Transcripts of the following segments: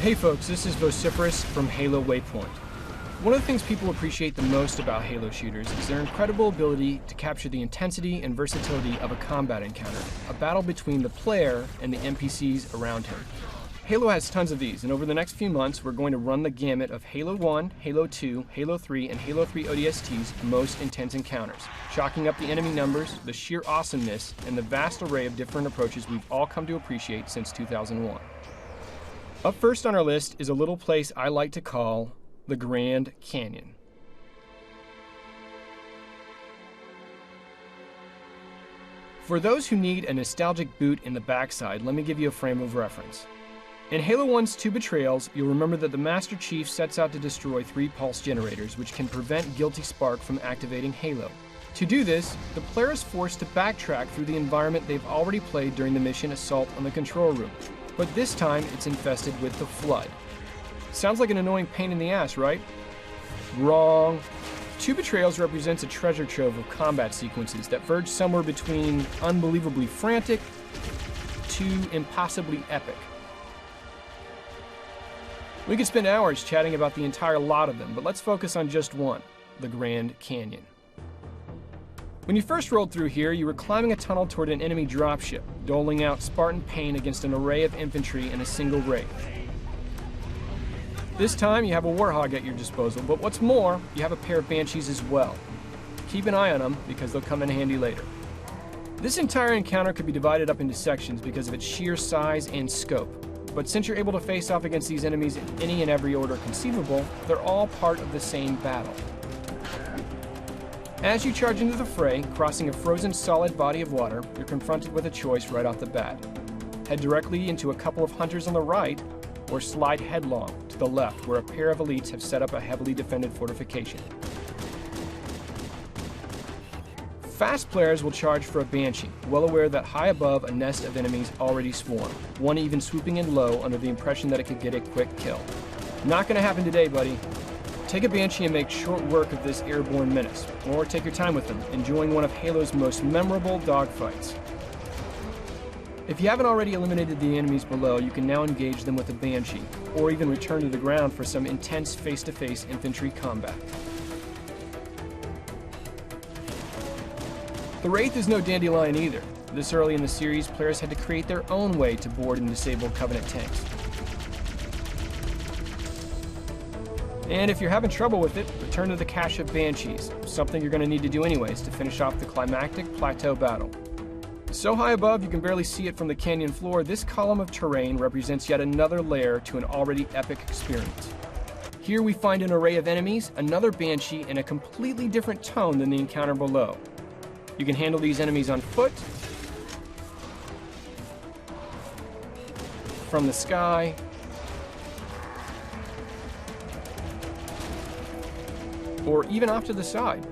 Hey folks, this is Vociferous from Halo Waypoint. One of the things people appreciate the most about Halo shooters is their incredible ability to capture the intensity and versatility of a combat encounter, a battle between the player and the NPCs around him. Halo has tons of these, and over the next few months we're going to run the gamut of Halo 1, Halo 2, Halo 3, and Halo 3 ODST's most intense encounters, chalking up the enemy numbers, the sheer awesomeness, and the vast array of different approaches we've all come to appreciate since 2001. Up first on our list is a little place I like to call the Grand Canyon. For those who need a nostalgic boot in the backside, let me give you a frame of reference. In Halo 1's 2 Betrayals, you'll remember that the Master Chief sets out to destroy 3 pulse generators, which can prevent Guilty Spark from activating Halo. To do this, the player is forced to backtrack through the environment they've already played during the mission Assault on the Control Room, but this time it's infested with the Flood. Sounds like an annoying pain in the ass, right? Wrong. 2 Betrayals represents a treasure trove of combat sequences that verge somewhere between unbelievably frantic to impossibly epic. We could spend hours chatting about the entire lot of them, but let's focus on just one, the Grand Canyon. When you first rolled through here, you were climbing a tunnel toward an enemy dropship, doling out Spartan pain against an array of infantry and a single raid. This time, you have a Warhog at your disposal, but what's more, you have a pair of Banshees as well. Keep an eye on them, because they'll come in handy later. This entire encounter could be divided up into sections because of its sheer size and scope, but since you're able to face off against these enemies in any and every order conceivable, they're all part of the same battle. As you charge into the fray, crossing a frozen solid body of water, you're confronted with a choice right off the bat. Head directly into a couple of hunters on the right, or slide headlong to the left where a pair of elites have set up a heavily defended fortification. Fast players will charge for a Banshee, well aware that high above a nest of enemies already swarm, one even swooping in low under the impression that it could get a quick kill. Not gonna happen today, buddy. Take a Banshee and make short work of this airborne menace, or take your time with them, enjoying one of Halo's most memorable dogfights. If you haven't already eliminated the enemies below, you can now engage them with a Banshee, or even return to the ground for some intense face-to-face infantry combat. The Wraith is no dandelion either. This early in the series, players had to create their own way to board and disable Covenant tanks. And if you're having trouble with it, return to the cache of Banshees, something you're going to need to do anyways to finish off the climactic plateau battle. So high above you can barely see it from the canyon floor, this column of terrain represents yet another layer to an already epic experience. Here we find an array of enemies, another Banshee, and a completely different tone than the encounter below. You can handle these enemies on foot, from the sky, or even off to the side.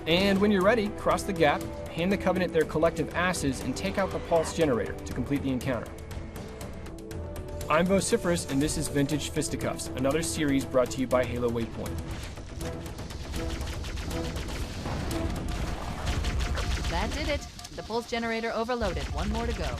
And when you're ready, cross the gap, hand the Covenant their collective asses, and take out the pulse generator to complete the encounter. I'm Vociferous, and this is Vintage Fisticuffs, another series brought to you by Halo Waypoint. That did it. The pulse generator overloaded. One more to go.